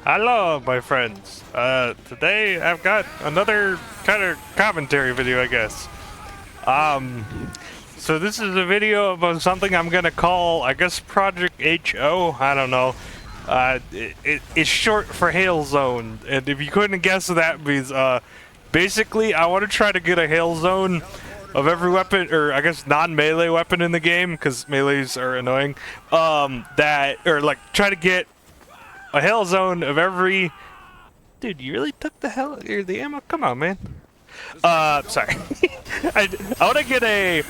Hello, my friends. Today I've got another kind of commentary video, I guess. So this is a video about something I'm gonna call, I guess, Project HO. I don't know. It's short for Hail Zone, and if you couldn't guess what that means, basically I want to try to get a Hail Zone of every weapon, or I guess non-melee weapon in the game, because melees are annoying. Try to get a Hail Zone of every... Dude, you really took the ammo? Come on, man. Sorry. I want to get a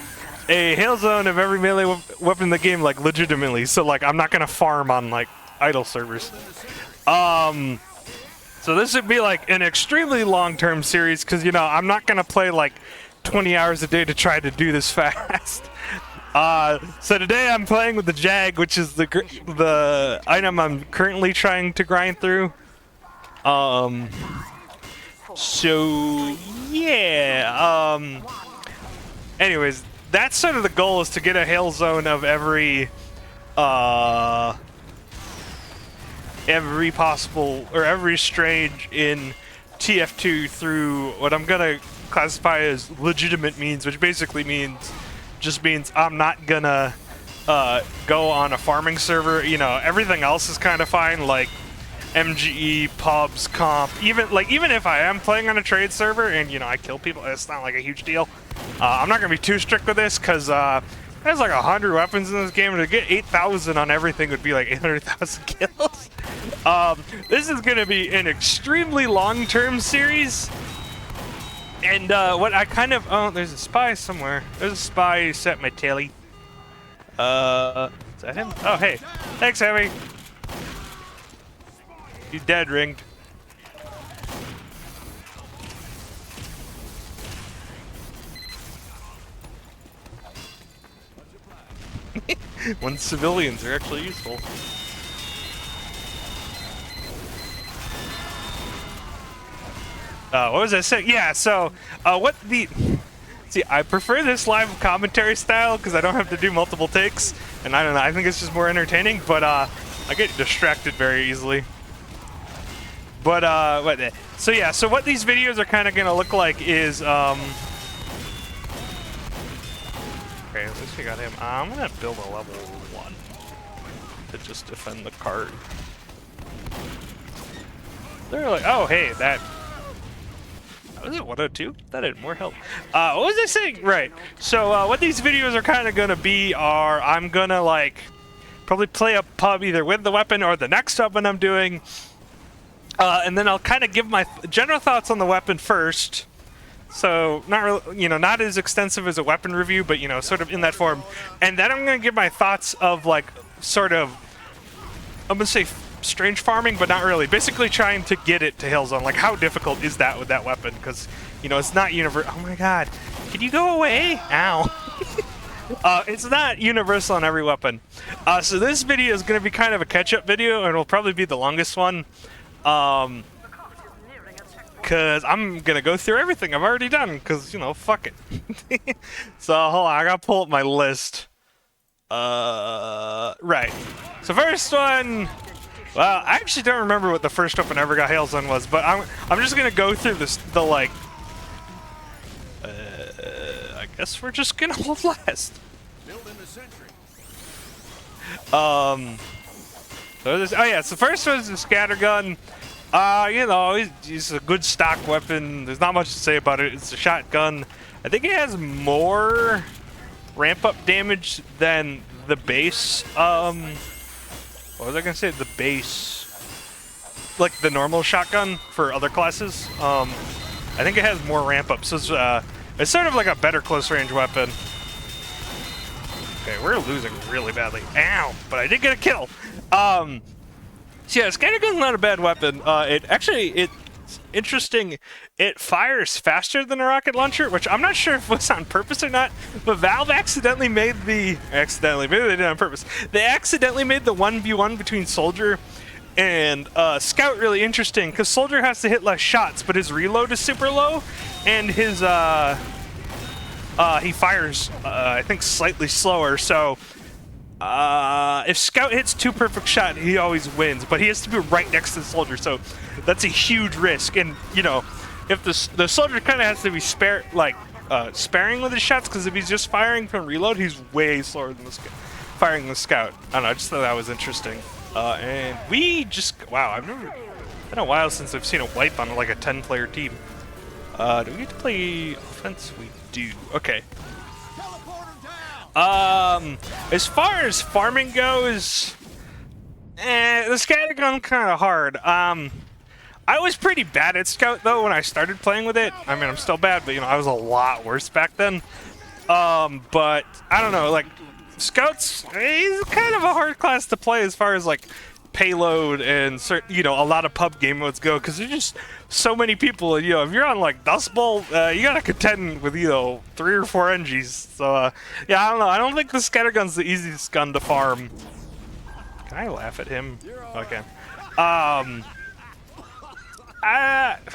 Hail Zone of every melee weapon in the game, like, legitimately. So, like, I'm not gonna farm on, like, idle servers. So this would be, like, an extremely long-term series, because, you know, I'm not gonna play, like, 20 hours a day to try to do this fast. So today I'm playing with the Jag, which is the item I'm currently trying to grind through. So yeah. Anyways, that's sort of the goal, is to get a Hail Zone of every possible, or every strange in TF2 through what I'm gonna classify as legitimate means, which basically means I'm not gonna go on a farming server. You know, everything else is kind of fine, like MGE, pubs, comp. Even if I am playing on a trade server and, you know, I kill people, it's not like a huge deal. I'm not gonna be too strict with this, because there's like 100 weapons in this game, and to get 8,000 on everything would be like 800,000 kills. This is gonna be an extremely long-term series. And what I kind of... Oh, there's a spy somewhere. There's a spy who set my telly. Is that him? Oh, hey. Thanks, Heavy. He's dead ringed. When civilians are actually useful. What was I saying? Yeah, so, See, I prefer this live commentary style, because I don't have to do multiple takes, and I don't know, I think it's just more entertaining, but, I get distracted very easily. But, so yeah, so what these videos are kind of gonna look like is, okay, at least we got him. I'm gonna build a level 1 to just defend the card. They're like, oh, hey, that... Was it 102? That had more help. What was I saying? Right. So, what these videos are kind of gonna be are, I'm gonna, like, probably play a pub either with the weapon or the next weapon I'm doing. And then I'll kind of give my general thoughts on the weapon first. So, not really, you know, not as extensive as a weapon review, but, you know, sort of in that form. And then I'm gonna give my thoughts of, like, sort of, I'm gonna say strange farming, but not really. Basically trying to get it to Hail Zone. Like, how difficult is that with that weapon? Because, you know, it's not universal. Oh my god. Can you go away? Ow. It's not universal on every weapon. So this video is going to be kind of a catch-up video, and it'll probably be the longest one. Because I'm going to go through everything I've already done, because, you know, fuck it. So, hold on. I got to pull up my list. Right. So first one... Well, I actually don't remember what the first weapon I ever got Hail Zone was, but I'm just gonna go through I guess we're just gonna hold last. Oh yeah, so first one is the scattergun. You know, he's a good stock weapon. There's not much to say about it. It's a shotgun. I think it has more ramp up damage than the base. What was I gonna say? The base, like the normal shotgun for other classes. I think it has more ramp up, so it's sort of like a better close range weapon. Okay, we're losing really badly. Ow! But I did get a kill. So yeah, scattergun's not a bad weapon. It's interesting. It fires faster than a rocket launcher, which I'm not sure if it was on purpose or not, but Valve accidentally made maybe they did it on purpose. They accidentally made the 1v1 between Soldier and Scout really interesting, because Soldier has to hit less shots, but his reload is super low, and his he fires I think slightly slower, so If Scout hits 2 perfect shot, he always wins, but he has to be right next to the soldier, so that's a huge risk. And you know, if the soldier kind of has to be sparing with his shots, because if he's just firing from reload, he's way slower than firing the Scout. I don't know, I just thought that was interesting. And we just wow, it's been a while since I've seen a wipe on like a 10-player team. Do we get to play offense? We do. Okay. As far as farming goes, the scattergun kind of hard. I was pretty bad at Scout though when I started playing with it. I mean, I'm still bad, but you know, I was a lot worse back then. But I don't know, like Scout's he's kind of a hard class to play as far as like payload and you know, a lot of pub game modes go, because there's just so many people. And, you know, if you're on like Dust Bowl, you gotta contend with, you know, 3 or 4 NGs. So yeah, I don't know. I don't think the scattergun's the easiest gun to farm. Can I laugh at him? Okay. I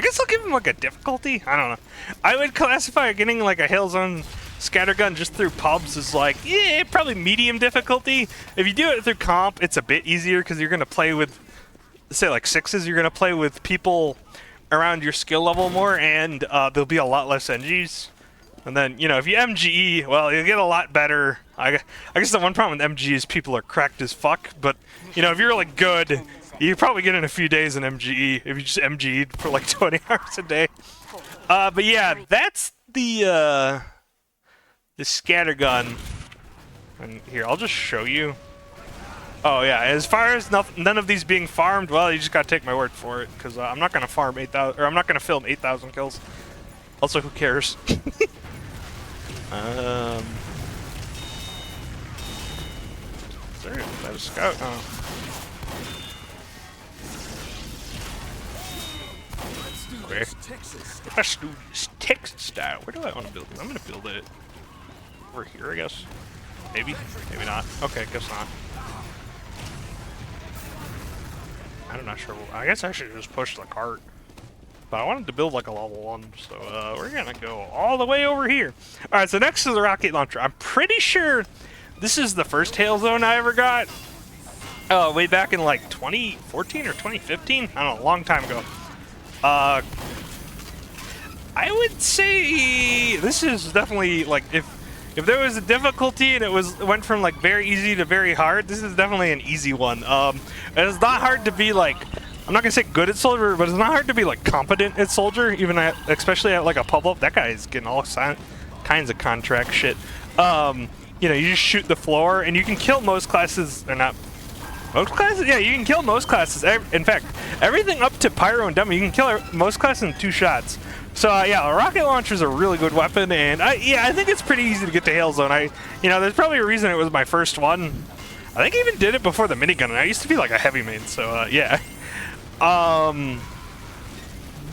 guess I'll give him like a difficulty. I don't know. I would classify getting like a Hail Zone scattergun just through pubs is like, yeah, probably medium difficulty. If you do it through comp, it's a bit easier because you're gonna play with, say, like 6s. You're gonna play with people around your skill level more, and there'll be a lot less NGs. And then, you know, if you MGE, well, you'll get a lot better. I guess the one problem with MGE is people are cracked as fuck. But you know, if you're like good, you probably get in a few days in MGE if you just MGE'd for like 20 hours a day. But yeah, that's the scattergun. And here, I'll just show you. Oh yeah, as far as none of these being farmed, well, you just gotta take my word for it, because I'm not gonna farm 8,000, or I'm not gonna film 8,000 kills. Also, who cares? Is that a Scout? Oh. Okay. Let's do this Texas style. Where do I want to build it? I'm gonna build it over here, I guess. Maybe, maybe not. Okay, guess not. I'm not sure. I guess I should just push the cart. But I wanted to build like a level 1, so we're gonna go all the way over here. Alright, so next is the rocket launcher. I'm pretty sure this is the first Hail Zone I ever got. Way back in like 2014 or 2015? I don't know, a long time ago. I would say this is definitely like, if there was a difficulty and it went from like very easy to very hard, this is definitely an easy one. It's not hard to be like, I'm not gonna say good at Soldier, but it's not hard to be like competent at Soldier, even especially at like a pub up. That guy is getting all kinds of contract shit. You know, you just shoot the floor and you can kill most classes, or not most classes? Yeah, you can kill most classes. In fact, everything up to Pyro and Demo, you can kill most classes in 2 shots. So yeah, a rocket launcher is a really good weapon, and I think it's pretty easy to get to Hail Zone. You know, there's probably a reason it was my first one. I think I even did it before the minigun, and I used to be like a heavy main, so yeah.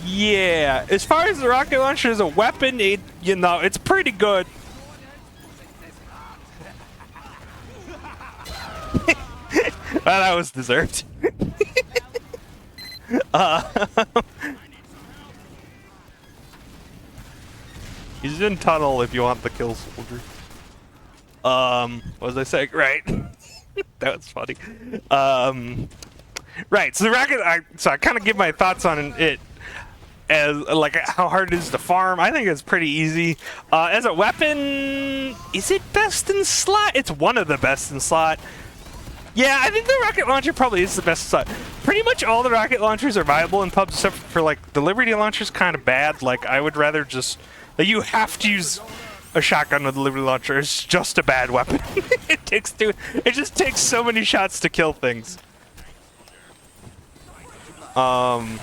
Yeah, as far as the rocket launcher as a weapon, you know, it's pretty good. Well, that was deserved. He's in tunnel if you want the kill soldier. What was I saying? Right. That was funny. Right, so the rocket, I kind of give my thoughts on it as like how hard it is to farm. I think it's pretty easy. As a weapon, is it best in slot? It's one of the best in slot. Yeah, I think the rocket launcher probably is the best in slot. Pretty much all the rocket launchers are viable in pubs, except for like the Liberty launcher's kind of bad. Like I would rather just, like, you have to use a shotgun with the Liberty launcher. It's just a bad weapon. It just takes so many shots to kill things. I'm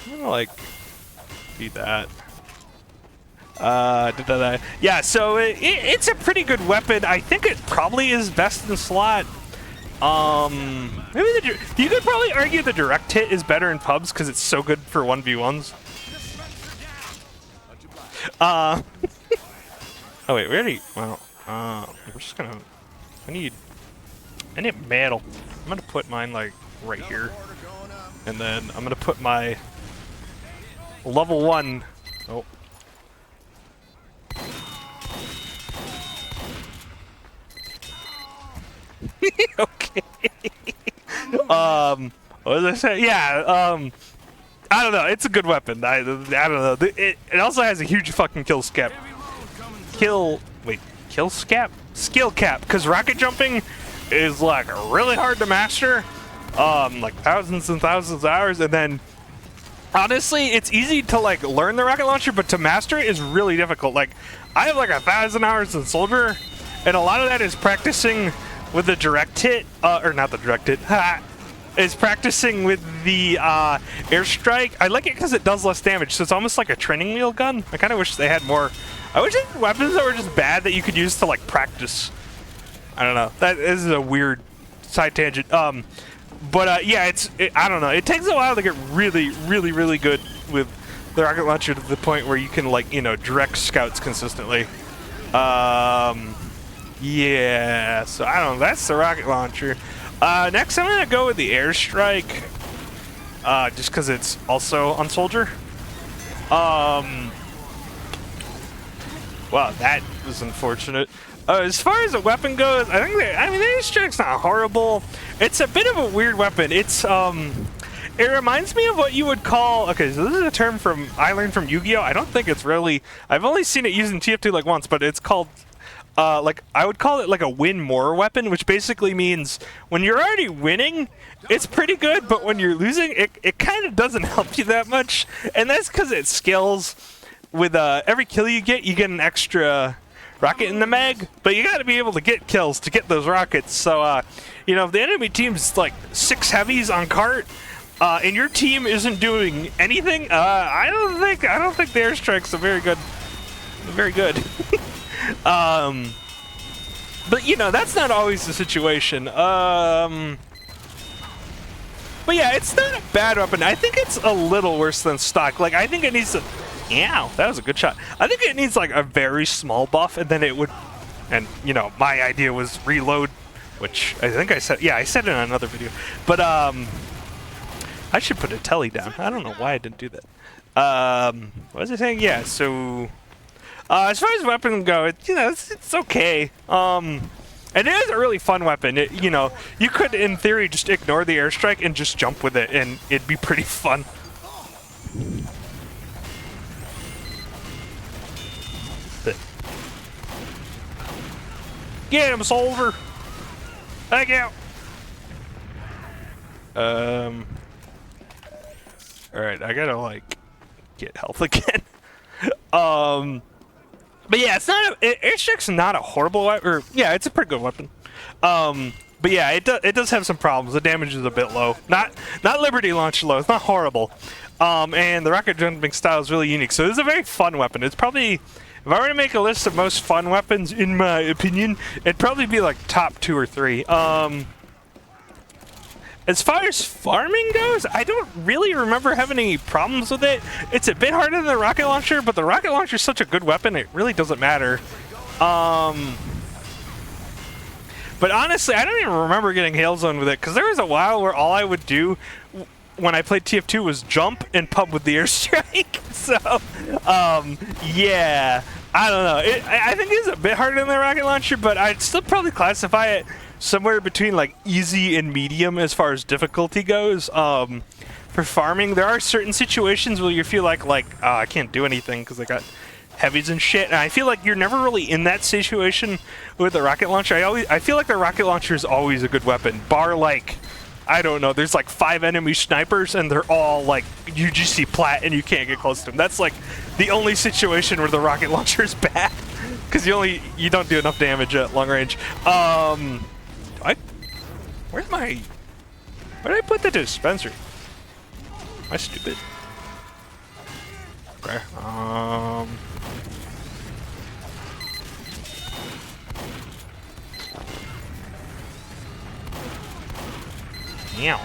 gonna like do that. Yeah, so it's a pretty good weapon. I think it probably is best in slot. Maybe you could probably argue the direct hit is better in pubs because it's so good for 1v1s. Oh wait, we already, well, we're just gonna, I need metal. I'm gonna put mine like right here, and then I'm gonna put my level 1. Oh. Okay. What was I saying? Yeah. I don't know. It's a good weapon. I don't know. It also has a huge fucking kill cap. Kill cap? Skill cap. Because rocket jumping is like really hard to master. Like thousands and thousands of hours, and then honestly, it's easy to like learn the rocket launcher, but to master it is really difficult. Like I have like 1,000 hours in Soldier, and a lot of that is practicing with the direct hit, or not the direct hit. Is practicing with the airstrike. I like it because it does less damage, so it's almost like a training wheel gun. I kind of wish they had more. I wish they had weapons that were just bad that you could use to like practice. I don't know. That is a weird side tangent. But yeah, I don't know. It takes a while to get really, really, really good with the rocket launcher to the point where you can like direct scouts consistently. Yeah. So I don't know. That's the rocket launcher. Next, I'm gonna go with the airstrike, just because it's also on Soldier. Wow, that was unfortunate. As far as the weapon goes, I think the airstrike's not horrible. It's a bit of a weird weapon. It's it reminds me of what you would call. Okay, so this is a term I learned from Yu-Gi-Oh. I don't think it's really. I've only seen it used in TF2 like once, but it's called. Like I would call it like a win more weapon, which basically means when you're already winning, it's pretty good, but when you're losing, it kind of doesn't help you that much, and that's because it scales. With every kill you get an extra rocket in the mag, but you got to be able to get kills to get those rockets. So if the enemy team's like 6 heavies on cart, and your team isn't doing anything, I don't think the airstrike's very good. But that's not always the situation. But yeah, it's not a bad weapon. I think it's a little worse than stock. Like I think it needs to. Ow, that was a good shot. I think it needs like a very small buff, and then it would. And my idea was reload, which I think I said. Yeah, I said it in another video. But I should put a telly down. I don't know why I didn't do that. What was I saying? Yeah. So. As far as weapons go, it's okay. And it is a really fun weapon. You could, in theory, just ignore the airstrike and just jump with it, and it'd be pretty fun. Get him, Solver! Thank you! Alright, I gotta, like, get health again. But yeah, airstrike's not a horrible weapon. Or, yeah, it's a pretty good weapon. But yeah, it does have some problems. The damage is a bit low. Not Liberty Launch low. It's not horrible. And the rocket jumping style is really unique. So it's a very fun weapon. It's probably, if I were to make a list of most fun weapons, in my opinion, it'd probably be like top 2 or 3. As far as farming goes, I don't really remember having any problems with it. It's a bit harder than the rocket launcher, but the rocket launcher is such a good weapon, it really doesn't matter. But honestly, I don't even remember getting Hail Zone with it, because there was a while where all I would do when I played TF2 was jump and pump with the airstrike. So, yeah, I don't know. I think it's a bit harder than the rocket launcher, but I'd still probably classify it somewhere between like easy and medium as far as difficulty goes. For farming, there are certain situations where you feel like I can't do anything because I got heavies and shit, and I feel like you're never really in that situation with the rocket launcher. I feel like the rocket launcher is always a good weapon, bar like, I don't know, there's like 5 enemy snipers and they're all like UGC plat and you can't get close to them. That's like the only situation where the rocket launcher is bad because you don't do enough damage at long range. Where did I put the dispenser? Am I stupid? Okay. Meow.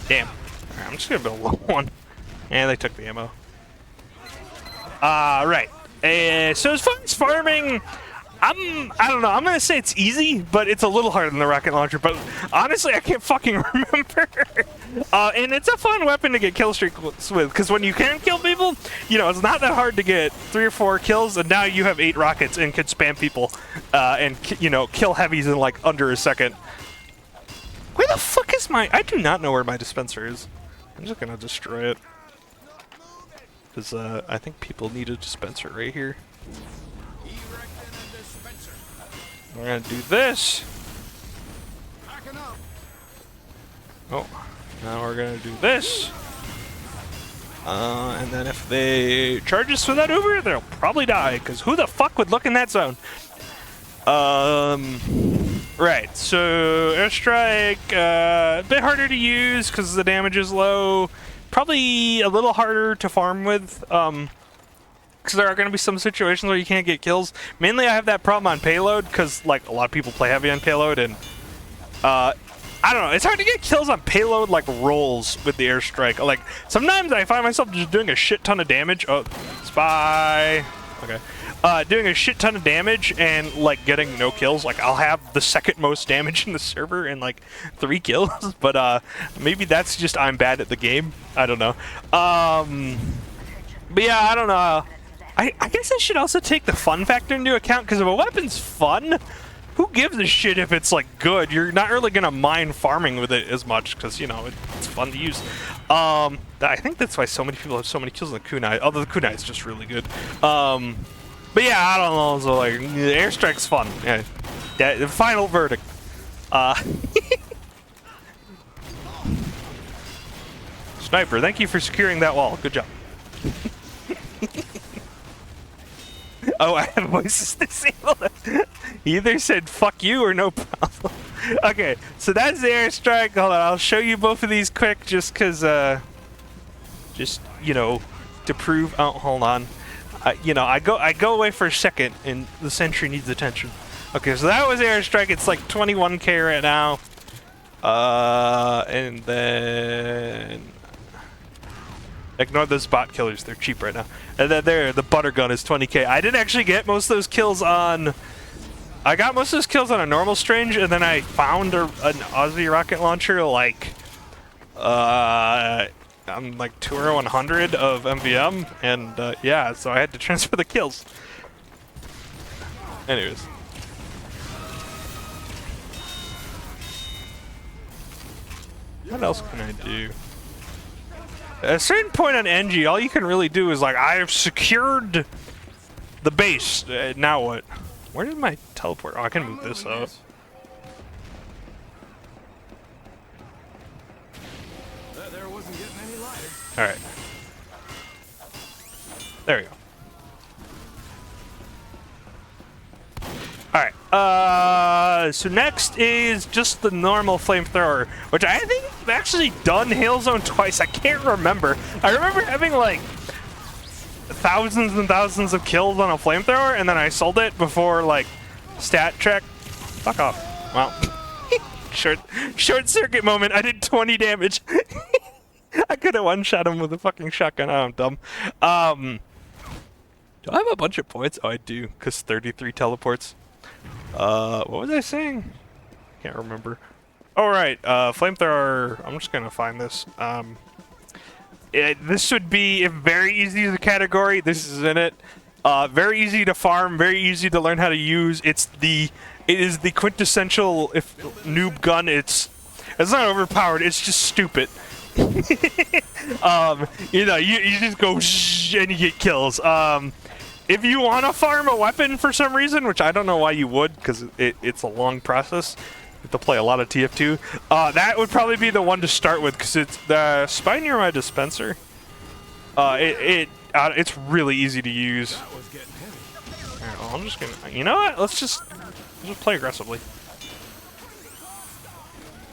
Damn. Alright, I'm just gonna build a low one. And they took the ammo. Right. So as far as farming, I don't know. I'm gonna say it's easy, but it's a little harder than the rocket launcher. But honestly, I can't fucking remember. And it's a fun weapon to get kill streaks with, because when you can kill people, you know, it's not that hard to get 3 or 4 kills, and now you have 8 rockets and can spam people, and you know, kill heavies in like under a second. Where the fuck is my? I do not know where my dispenser is. I'm just gonna destroy it, because I think people need a dispenser right here. We're gonna do this. Oh, now we're gonna do this. And then if they charge us with that Uber, they'll probably die, because who the fuck would look in that zone? Right, so airstrike, a bit harder to use because the damage is low. Probably a little harder to farm with, because there are going to be some situations where you can't get kills. Mainly I have that problem on payload, because like a lot of people play heavy on payload, and I don't know, it's hard to get kills on payload like rolls with the airstrike. Like sometimes I find myself just doing a shit ton of damage. Oh, spy. Okay. Doing a shit ton of damage and like getting no kills. Like I'll have the second most damage in the server and like 3 kills, but maybe that's just I'm bad at the game. I don't know. But yeah, I don't know. I guess I should also take the fun factor into account, because if a weapon's fun, who gives a shit if it's like good? You're not really gonna mind farming with it as much, because you know it's fun to use. I think that's why so many people have so many kills on the kunai. Although the kunai is just really good. But yeah, I don't know. So like, the airstrike's fun. Yeah, the final verdict. Sniper, thank you for securing that wall. Good job. Oh, I have voices disabled. He either said "fuck you" or "no problem." Okay, so that's the airstrike. Hold on, I'll show you both of these quick, just because, just you know, to prove. Oh, hold on. You know, I go away for a second, and the sentry needs attention. Okay, so that was airstrike. It's like 21k right now. And then ignore those bot killers. They're cheap right now. And then there, the butter gun is 20k. I didn't actually get most of those kills on. I got most of those kills on a normal Strange, and then I found an Aussie rocket launcher like I'm like 2 or 100 of MVM, and yeah, so I had to transfer the kills. Anyways. What else can I do? At a certain point on NG, all you can really do is like, I have secured the base. Now what? Where did my teleport? Oh, I can move this up. Alright. There we go. Alright, so next is just the normal flamethrower, which I think I've actually done Hailzone twice. I can't remember. I remember having like thousands and thousands of kills on a flamethrower, and then I sold it before like stat check. Fuck off. Well, short circuit moment. I did 20 damage. I could have one-shot him with a fucking shotgun. Oh, I'm dumb. Do I have a bunch of points? Oh, I do, because 33 teleports. What was I saying? Can't remember. All right, flamethrower. I'm just gonna find this. This should be very easy as a category. This is in it. Very easy to farm. Very easy to learn how to use. It is the quintessential noob gun. It's not overpowered. It's just stupid. You know, you just go and you get kills. If you want to farm a weapon for some reason, which I don't know why you would, because it's a long process. You have to play a lot of TF2. That would probably be the one to start with, because it's the spy near my dispenser. It's really easy to use. Right, well, I'm just gonna. You know what? Let's just play aggressively.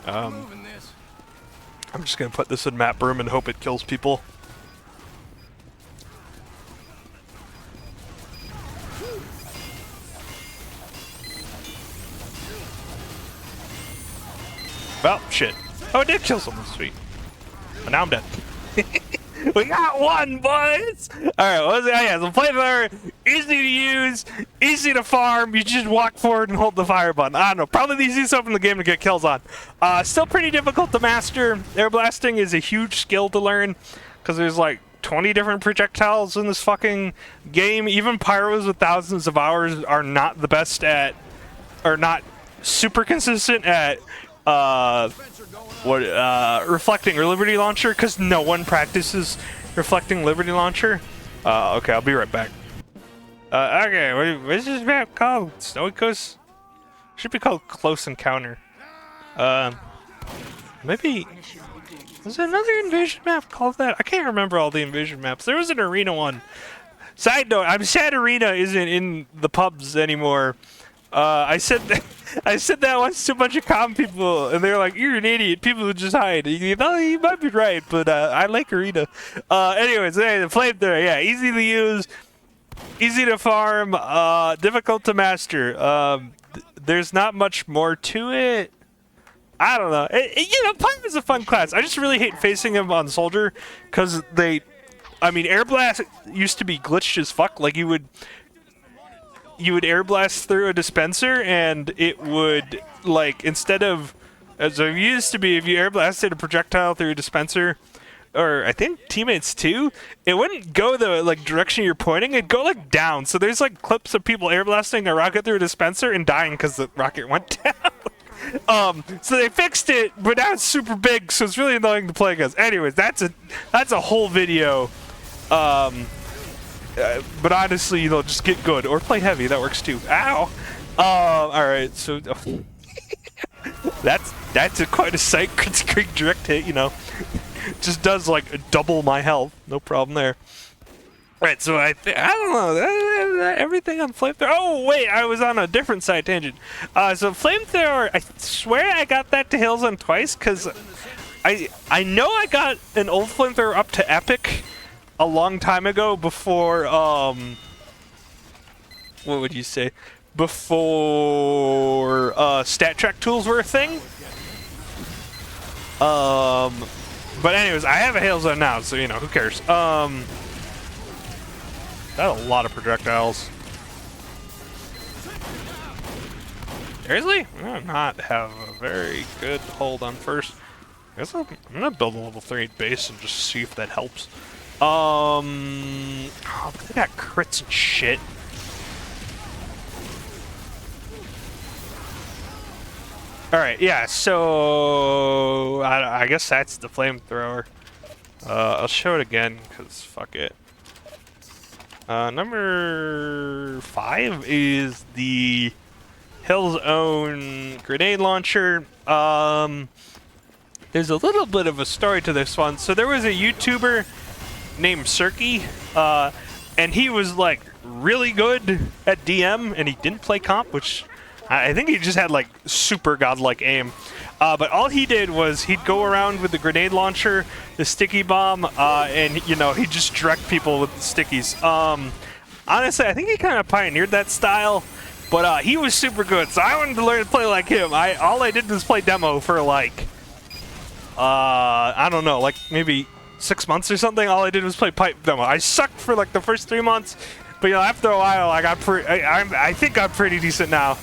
I'm just gonna put this in Map Broom and hope it kills people. Well, shit. Oh, it did kill someone. Sweet. But now I'm dead. We got one, boys! Alright, what was it? Oh, yeah, so flamethrower, easy to use, easy to farm. You just walk forward and hold the fire button. I don't know, probably the easiest stuff in the game to get kills on. Still pretty difficult to master. Air blasting is a huge skill to learn, because there's like 20 different projectiles in this fucking game. Even pyros with thousands of hours are not the best at, or not super consistent at, reflecting or Liberty Launcher, because no one practices reflecting Liberty Launcher. Okay, I'll be right back. Okay, what's this map called? Snowy Coast? Should be called Close Encounter. Maybe... There's another invasion map called that? I can't remember all the invasion maps. There was an arena one. Side note, I'm sad arena isn't in the pubs anymore. I said that once to a bunch of common people, and they're like, "You're an idiot. People would just hide." You know, you might be right, but I like arena. Anyways, the flamethrower, yeah, easy to use, easy to farm, difficult to master. There's not much more to it. I don't know. You know, Pyro is a fun class. I just really hate facing him on Soldier, because I mean, Air Blast used to be glitched as fuck. Like, you would air blast through a dispenser, and it would, like, instead of, as it used to be, if you air blasted a projectile through a dispenser, or I think teammates too, it wouldn't go the, like, direction you're pointing, it'd go, like, down. So there's, like, clips of people air blasting a rocket through a dispenser and dying because the rocket went down. So they fixed it, but now it's super big, so it's really annoying to play against. Anyways, that's a whole video. But honestly, you know, just get good or play heavy. That works too. Ow. All right. So that's quite a sight. Great direct hit. You know, just does like double my health. No problem there. All right. So I don't know everything on flamethrower. Oh wait, I was on a different side tangent. So flamethrower. I swear I got that to Hillzone twice, because I know I got an old flamethrower up to epic a long time ago, before what would you say, before stat track tools were a thing. But anyways, I have a Hailzone now, so you know, who cares. That's a lot of projectiles. Seriously? I do not have a very good hold on first. I guess I'm gonna build a level 3 base and just see if that helps. Oh, they got crits and shit. Alright, yeah, so I guess that's the flamethrower. I'll show it again, because fuck it. Number 5 is the Hill's Own grenade launcher. There's a little bit of a story to this one. So there was a YouTuber named Cirky, and he was like really good at DM, and he didn't play comp, which I think he just had like super godlike aim. But all he did was he'd go around with the grenade launcher, the sticky bomb, and you know, he'd just direct people with the stickies. Honestly, I think he kind of pioneered that style, but he was super good, so I wanted to learn to play like him. All I did was play demo for like I don't know, like maybe 6 months or something. All I did was play pipe demo. I sucked for like the first 3 months, but you know, after a while, like I think I'm pretty decent now.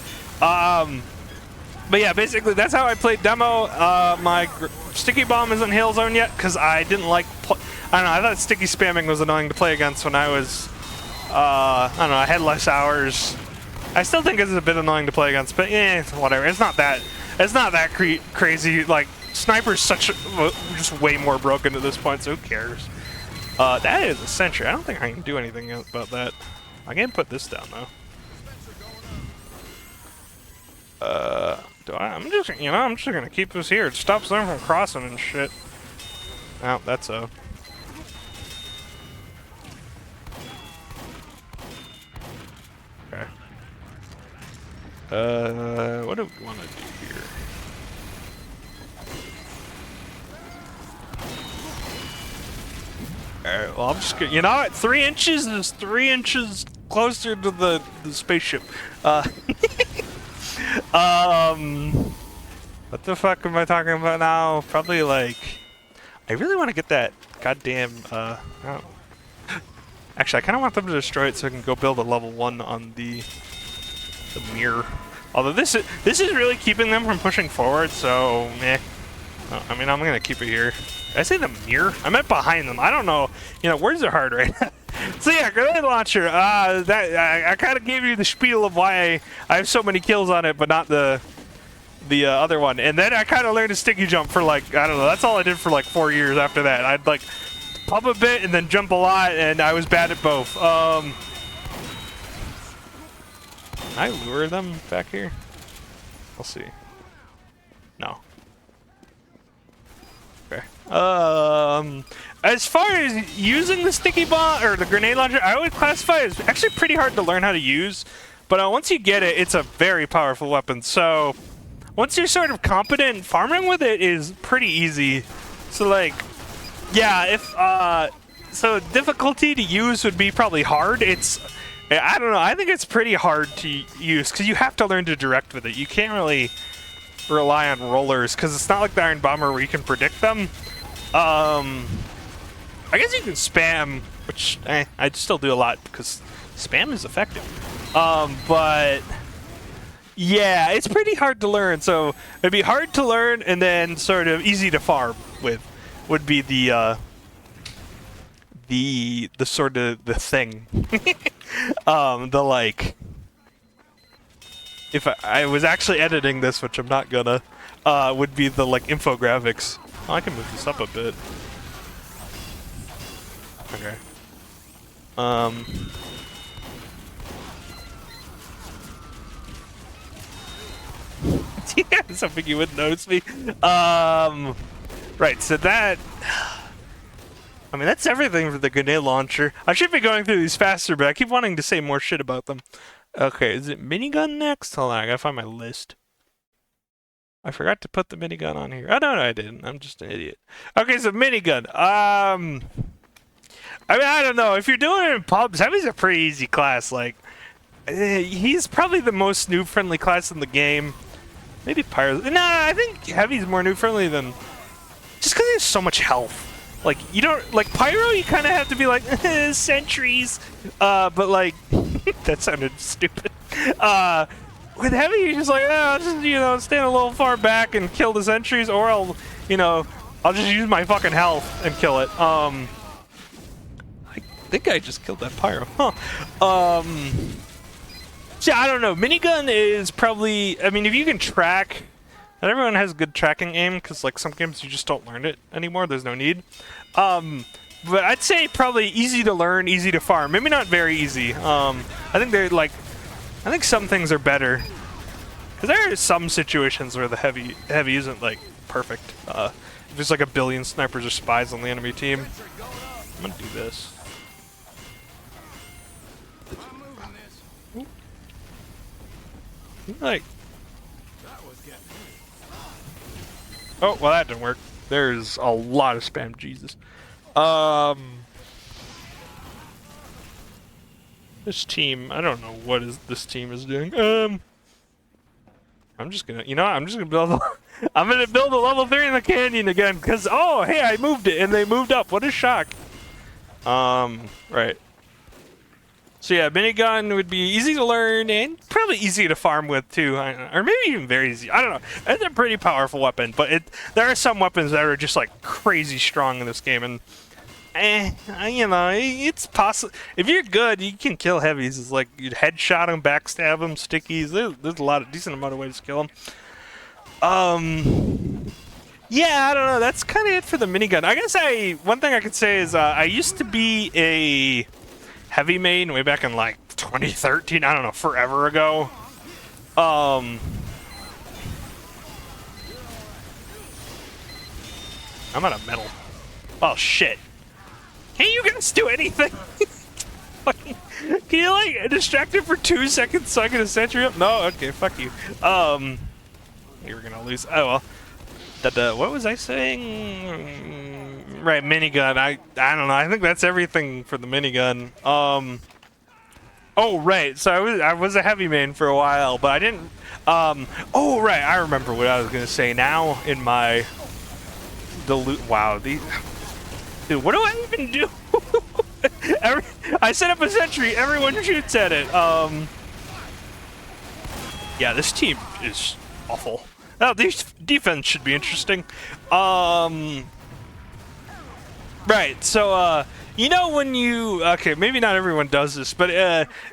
But yeah, basically that's how I played demo. My sticky bomb isn't Hailzone yet, because I didn't like. I don't know. I thought sticky spamming was annoying to play against when I was. I don't know. I had less hours. I still think it's a bit annoying to play against, but yeah, whatever. It's not that. It's not that crazy. Like, Sniper's just way more broken at this point, so who cares? That is a sentry. I don't think I can do anything about that. I can put this down though. I'm just gonna keep this here. It stops them from crossing and shit. Oh, that's a. Okay. What do we want to do here? Alright, well, I'm just gonna, you know what? 3 inches is 3 inches closer to the spaceship. What the fuck am I talking about now? Probably like, I really want to get that goddamn. Oh. Actually, I kind of want them to destroy it so I can go build a level 1 on the mirror. Although this is really keeping them from pushing forward, so meh. I mean, I'm gonna keep it here. Did I say the mirror? I meant behind them. I don't know. You know, words are hard right now. So yeah, grenade launcher. I kind of gave you the spiel of why I have so many kills on it, but not the other one. And then I kind of learned a sticky jump for like, I don't know. That's all I did for like 4 years after that. I'd like pump a bit and then jump a lot, and I was bad at both. Can I lure them back here? We'll see. No. Okay. As far as using the sticky bomb or the grenade launcher, I would classify it as actually pretty hard to learn how to use. But once you get it, it's a very powerful weapon. So once you're sort of competent, farming with it is pretty easy. So like, yeah, if so difficulty to use would be probably hard. I don't know. I think it's pretty hard to use because you have to learn to direct with it. You can't really rely on rollers because it's not like the Iron Bomber where you can predict them. I guess you can spam, which I still do a lot because spam is effective. But yeah, it's pretty hard to learn. So it'd be hard to learn and then sort of easy to farm with would be the sort of the thing. The like, if I was actually editing this, which I'm not gonna, would be the like infographics. Oh, I can move this up a bit. Okay. Yeah, I was hoping you wouldn't notice me. Right, so that... I mean, that's everything for the grenade launcher. I should be going through these faster, but I keep wanting to say more shit about them. Okay, is it minigun next? Hold on, I gotta find my list. I forgot to put the minigun on here. Oh, no, I didn't. I'm just an idiot. Okay, so minigun. I mean, I don't know. If you're doing it in pubs, Heavy's a pretty easy class. Like, he's probably the most noob-friendly class in the game. Maybe Pyro. Nah, I think Heavy's more noob-friendly than... Just because he has so much health. Like, you don't... Like, Pyro, you kind of have to be like, sentries. But, like... that sounded stupid. With Heavy, you're just like, I'll just, you know, stand a little far back and kill the sentries, or I'll, you know, I'll just use my fucking health and kill it. I think I just killed that Pyro. Huh. So I don't know. Minigun is probably... I mean, if you can track... Not everyone has good tracking aim, because, like, some games you just don't learn it anymore. There's no need. But I'd say probably easy to learn, easy to farm. Maybe not very easy. I think they're, like... I think some things are better. Because there are some situations where the heavy isn't, like, perfect. If there's, like, a billion snipers or spies on the enemy team. I'm gonna do this. Like... Oh, well that didn't work. There's a lot of spam, Jesus. This team, I don't know what this team is doing. I'm just gonna, you know, I'm just gonna build. I'm gonna build a level 3 in the canyon again, cause oh, hey, I moved it and they moved up. What a shock. Right. So yeah, minigun would be easy to learn and probably easy to farm with too, or maybe even very easy. I don't know. It's a pretty powerful weapon, but there are some weapons that are just like crazy strong in this game, and you know, it's possible. If you're good, you can kill heavies. It's like you'd headshot them, backstab them, stickies. There's a decent amount of ways to kill them. Yeah, I don't know. That's kind of it for the minigun. I guess one thing I could say is I used to be a heavy main way back in like 2013. I don't know, forever ago. I'm out of metal. Oh shit. Can't you guys do anything? Can you like distract it for 2 seconds so I get a sentry up? No? Okay, fuck you. You were gonna lose. Oh well. What was I saying? Right, minigun. I don't know. I think that's everything for the minigun. Oh right. So I was a heavy main for a while, but I didn't. Oh right. I remember what I was gonna say now in my wow. This Dude, what do I even do? I set up a sentry, everyone shoots at it. Yeah, this team is awful. Oh, this defense should be interesting. Right, so, you know when you... Okay, maybe not everyone does this, but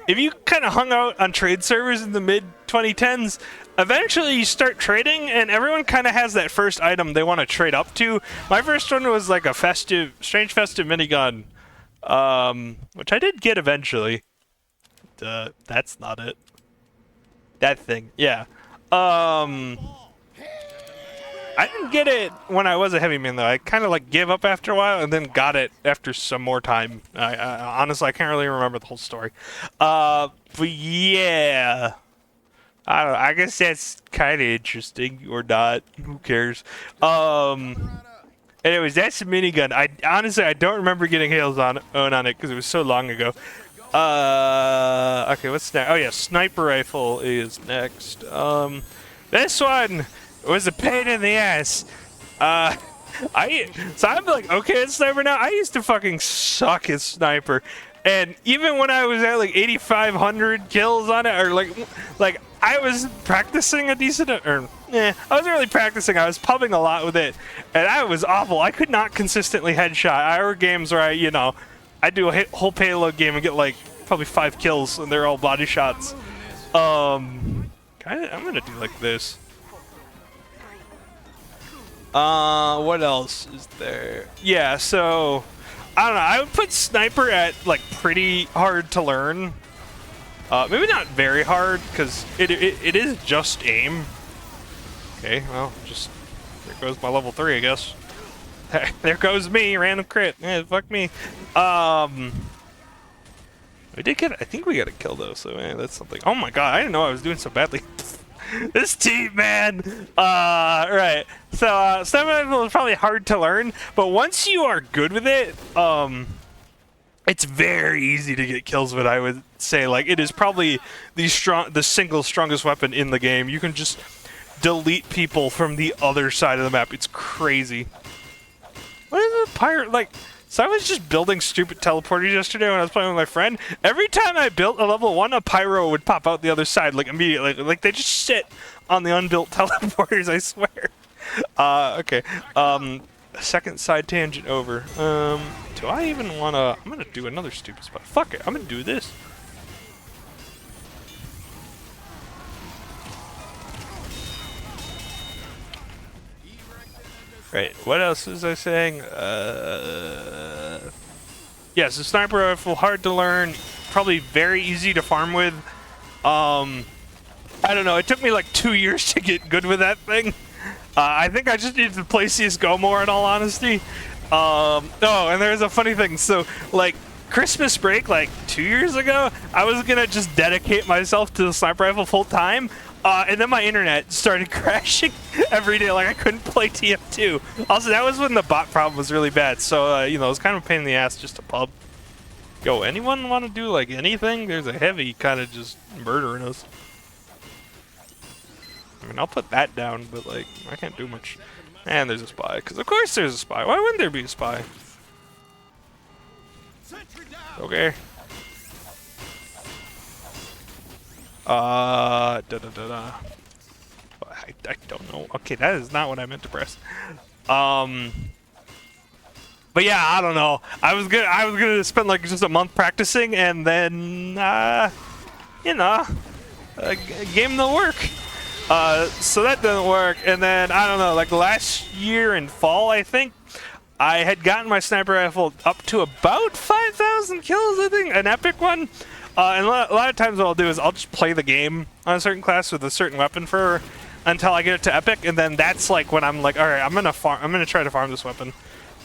if you kind of hung out on trade servers in the mid-2010s, eventually you start trading, and everyone kind of has that first item they want to trade up to. My first one was like a strange festive minigun, which I did get eventually. That's not it. That thing, yeah. I didn't get it when I was a heavy man though. I kind of like gave up after a while and then got it after some more time. I honestly, I can't really remember the whole story. But yeah, I don't know. I guess that's kind of interesting or not. Who cares? Anyways, that's a minigun. I don't remember getting Hales on it because it was so long ago. Okay, what's next? Oh yeah, sniper rifle is next. This one was a pain in the ass. So I'm like okay at sniper now. I used to fucking suck at sniper, and even when I was at like 8,500 kills on it, or like I was practicing a decent, I wasn't really practicing. I was pubbing a lot with it, and I was awful. I could not consistently headshot. I were games where I do a whole payload game and get like probably 5 kills, and they're all body shots. I'm gonna do like this. What else is there? Yeah, so I don't know. I would put sniper at like pretty hard to learn. Maybe not very hard because it is just aim. Okay, well, just there goes my level 3, I guess. There goes me, random crit. Yeah, fuck me. We did get. I think we got a kill though, so that's something. Oh my god, I didn't know I was doing so badly. This team, man. Right. So sniper rifle is probably hard to learn, but once you are good with it, it's very easy to get kills with. I would say, like, it is probably the single strongest weapon in the game. You can just delete people from the other side of the map. It's crazy. What is a pirate like? So I was just building stupid teleporters yesterday when I was playing with my friend. Every time I built a level 1, a pyro would pop out the other side, like immediately. Like they just sit on the unbuilt teleporters, I swear. Okay. Second side tangent over. Do I even wanna? I'm gonna do another stupid spot. Fuck it. I'm gonna do this. Right, what else was I saying? Yeah, so sniper rifle, hard to learn, probably very easy to farm with. I don't know, it took me like 2 years to get good with that thing. I think I just needed to play CSGO more in all honesty. Oh, and there's a funny thing, so like Christmas break like 2 years ago, I was gonna just dedicate myself to the sniper rifle full time. And then my internet started crashing every day, like I couldn't play TF2. Also, that was when the bot problem was really bad, so, it was kind of a pain in the ass just to pub. Yo, anyone want to do, like, anything? There's a heavy kind of just murdering us. I mean, I'll put that down, but, like, I can't do much. And there's a spy, because of course there's a spy. Why wouldn't there be a spy? Okay. I don't know. Okay, that is not what I meant to press. But yeah, I don't know. I was gonna spend like just a month practicing, and then game the work. So that didn't work, and then I don't know. Like last year in fall, I think I had gotten my sniper rifle up to about 5,000 kills. I think an epic one. And a lot of times what I'll do is I'll just play the game on a certain class with a certain weapon until I get it to epic, and then that's like when I'm like, all right, I'm gonna try to farm this weapon.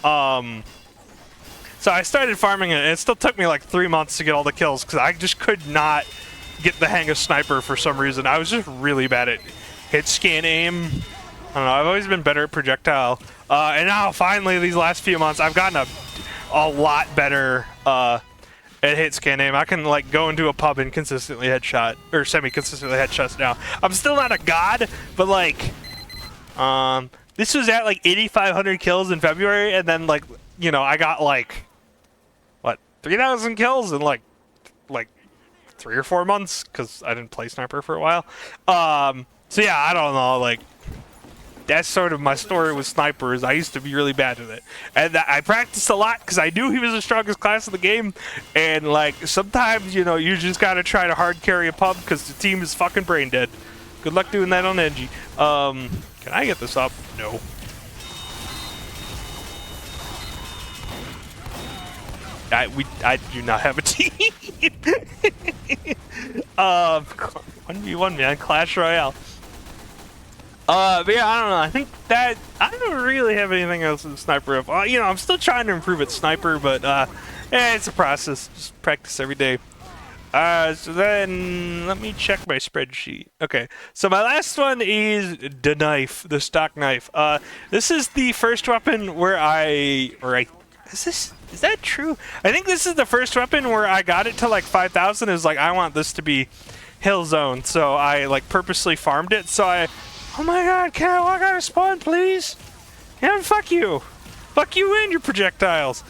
So I started farming it, and it still took me like 3 months to get all the kills because I just could not get the hang of sniper for some reason. I was just really bad at hit scan aim. I don't know. I've always been better at projectile, and now finally these last few months I've gotten a lot better. At hit scan aim. I can like go into a pub and consistently headshot or semi-consistently headshots now. I'm still not a god, but like this was at like 8,500 kills in February, and then like you know, I got like what 3,000 kills in like 3 or 4 months because I didn't play sniper for a while. So yeah, I don't know, like that's sort of my story with snipers. I used to be really bad at it, and I practiced a lot because I knew he was the strongest class in the game. And like sometimes, you know, you just gotta try to hard carry a pub because the team is fucking brain dead. Good luck doing that on Engie. Can I get this up? No. I do not have a team. 1v1 man, Clash Royale. But yeah, I don't know. I think that I don't really have anything else in Sniper. You know, I'm still trying to improve at Sniper, but it's a process. Just practice every day. So then let me check my spreadsheet. Okay, so my last one is the knife, the stock knife. This is the first weapon where is that true? I think this is the first weapon where I got it to like 5,000. Is like I want this to be hill zone, so I like purposely farmed it. So oh my god, can I walk out of spawn, please? Yeah, fuck you and your projectiles.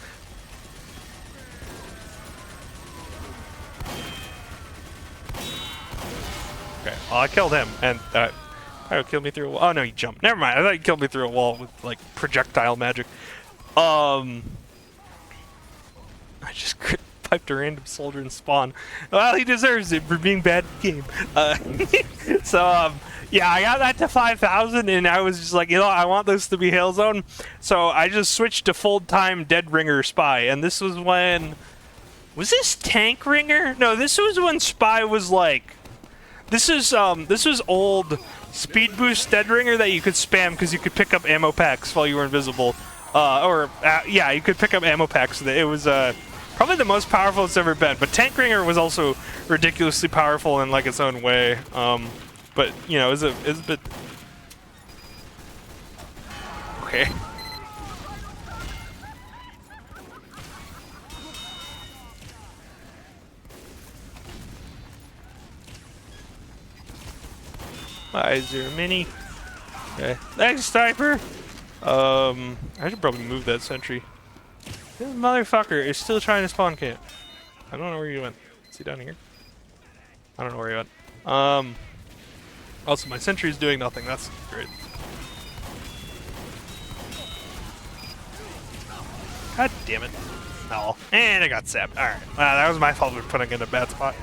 Okay, well, I killed him, and probably killed me through a wall. Oh no, he jumped. Never mind. I thought he killed me through a wall with like projectile magic. I just piped a random soldier in spawn. Well, he deserves it for being bad at the game. Yeah, I got that to 5,000, and I was just like, you know, I want this to be Hail Zone. So I just switched to full-time Dead Ringer Spy, and this was when... Was this Tank Ringer? No, this was when Spy was like... This was old Speed Boost Dead Ringer that you could spam because you could pick up ammo packs while you were invisible. Yeah, you could pick up ammo packs. It was probably the most powerful it's ever been. But Tank Ringer was also ridiculously powerful in like its own way. But you know, it was a bit okay. Zero mini. Okay, thanks, sniper. I should probably move that sentry. This motherfucker is still trying to spawn camp. I don't know where you went. Is he down here? I don't know where he went. Also, my sentry is doing nothing. That's great. God damn it. No. And I got zapped. Alright. That was my fault for putting in a bad spot.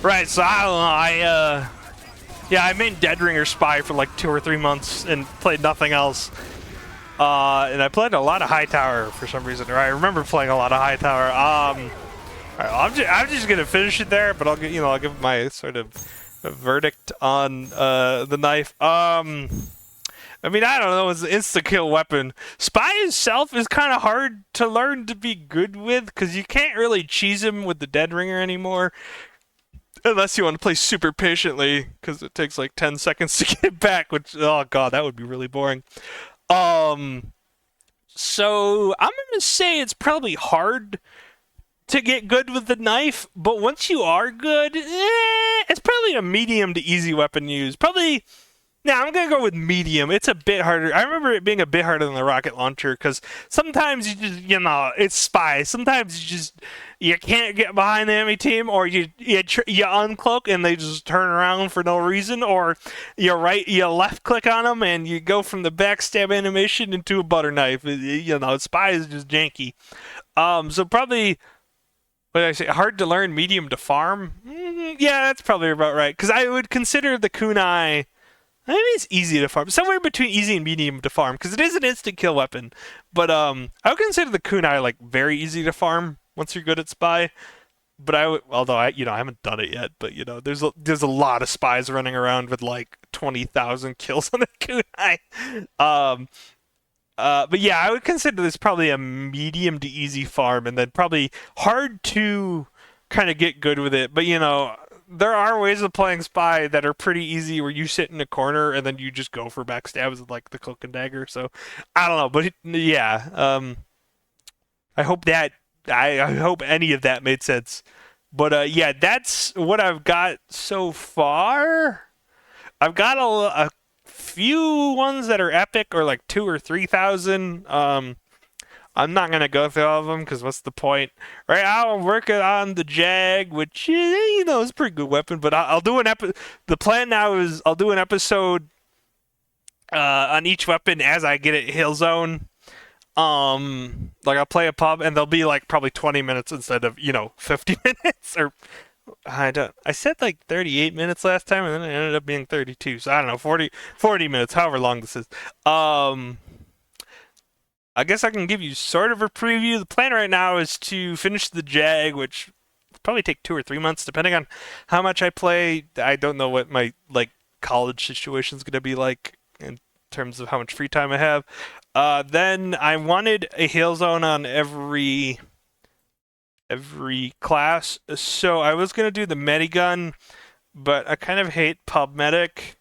Right, so I don't know. Yeah, I made Dead Ringer Spy for like 2 or 3 months and played nothing else. And I played a lot of High Tower for some reason. Or I remember playing a lot of High Tower. Alright, I'm just gonna finish it there, but I'll give my sort of verdict on the knife. I mean, I don't know, it's an insta-kill weapon. Spy itself is kind of hard to learn to be good with, because you can't really cheese him with the Dead Ringer anymore. Unless you want to play super patiently, because it takes like 10 seconds to get it back, which, oh god, that would be really boring. So, I'm going to say it's probably hard to get good with the knife, but once you are good, it's probably a medium to easy weapon to use. Probably... Now, I'm going to go with medium. It's a bit harder. I remember it being a bit harder than the rocket launcher because sometimes you just, you know, it's Spy. Sometimes you can't get behind the enemy team, or you uncloak and they just turn around for no reason, or you left click on them and you go from the backstab animation into a butter knife. You know, Spy is just janky. So probably, what did I say? Hard to learn, medium to farm? Yeah, that's probably about right. Because I would consider the kunai... Maybe it's easy to farm. Somewhere between easy and medium to farm, because it is an instant kill weapon. But I would consider the kunai like very easy to farm once you're good at Spy. But although I haven't done it yet. But you know, there's a lot of Spies running around with like 20,000 kills on the kunai. But yeah, I would consider this probably a medium to easy farm, and then probably hard to kind of get good with it. But you know, there are ways of playing Spy that are pretty easy, where you sit in a corner and then you just go for backstabs with like the cloak and dagger. So I don't know, but yeah, I hope any of that made sense. But yeah, that's what I've got so far. I've got a few ones that are epic or like 2 or 3,000. I'm not gonna go through all of them because what's the point? Right now I'm working on the Jag, which is a pretty good weapon. But I'll do an episode. The plan now is I'll do an episode on each weapon as I get it Hill Zone. Like I'll play a pub and they'll be like probably 20 minutes instead of 50 minutes or I said like 38 minutes last time and then it ended up being 32. So I don't know 40 minutes, however long this is. I guess I can give you sort of a preview. The plan right now is to finish the Jag, which will probably take 2 or 3 months, depending on how much I play. I don't know what my college situation is going to be like in terms of how much free time I have. Then I wanted a Hail Zone on every class, so I was going to do the Medigun, but I kind of hate Pub Medic.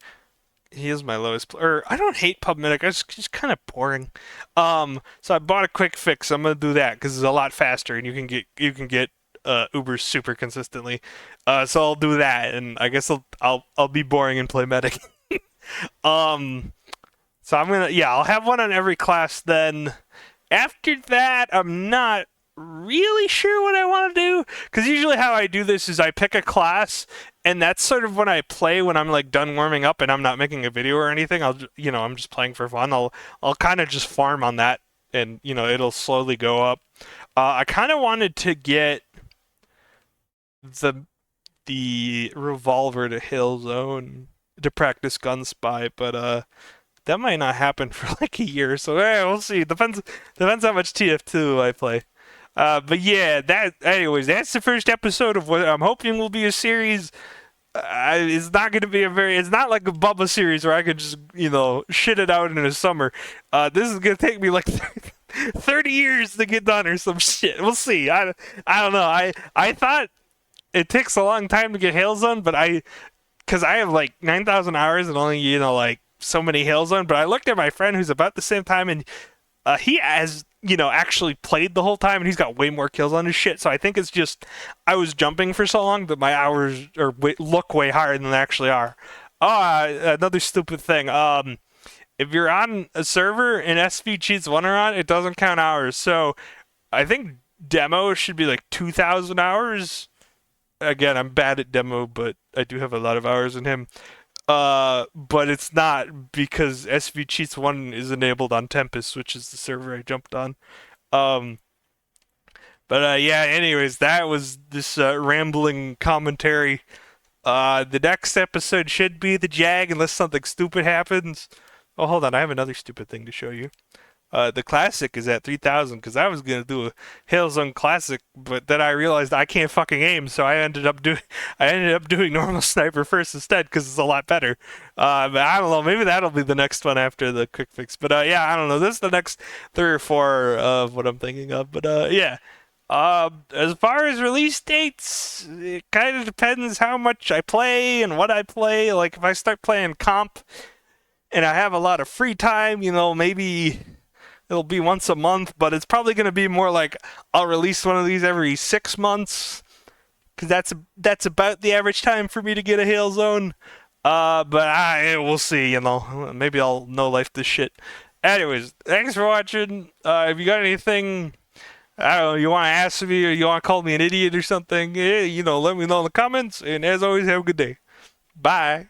He is my lowest, or I don't hate Pub Medic. It's just kind of boring. So I bought a quick fix. I'm gonna do that because it's a lot faster, and you can get Ubers super consistently. So I'll do that, and I guess I'll be boring and play Medic. So I'll have one on every class. Then after that, I'm not really sure what I want to do because usually how I do this is I pick a class and that's sort of when I play when I'm like done warming up and I'm not making a video or anything. I'm just playing for fun. I'll kind of just farm on that and it'll slowly go up. I kind of wanted to get the revolver to Hill Zone to practice gun spy, but that might not happen for like a year. So we'll see. Depends how much TF2 I play. But yeah, anyways, that's the first episode of what I'm hoping will be a series. It's not going to be it's not like a Bubba series where I can just, shit it out in the summer. This is going to take me like 30 years to get done or some shit. We'll see. I don't know. I thought it takes a long time to get Hail Zone, but because I have like 9,000 hours and only, like so many Hail Zone, but I looked at my friend who's about the same time and he has, actually played the whole time, and he's got way more kills on his shit. So I think it's just I was jumping for so long that my hours look way higher than they actually are. Another stupid thing. If you're on a server and SV cheats one are on, it doesn't count hours. So I think demo should be like 2,000 hours. Again, I'm bad at demo, but I do have a lot of hours in him. But it's not because SV Cheats 1 is enabled on Tempest, which is the server I jumped on. Anyways, that was this rambling commentary. The next episode should be the Jag unless something stupid happens. Oh, hold on, I have another stupid thing to show you. The classic is at 3,000 because I was gonna do a Hail Zone classic, but then I realized I can't fucking aim, so I ended up doing normal sniper first instead because it's a lot better. But I don't know, maybe that'll be the next one after the quick fix. But I don't know. This is the next 3 or 4 of what I'm thinking of. But as far as release dates, it kind of depends how much I play and what I play. Like if I start playing comp and I have a lot of free time, maybe it'll be once a month, but it's probably going to be more like I'll release one of these every 6 months because that's about the average time for me to get a Hail Zone. But we'll see, maybe I'll no life this shit. Anyways, thanks for watching. If you got anything, I don't know, you want to ask me or you want to call me an idiot or something, let me know in the comments. And as always, have a good day. Bye.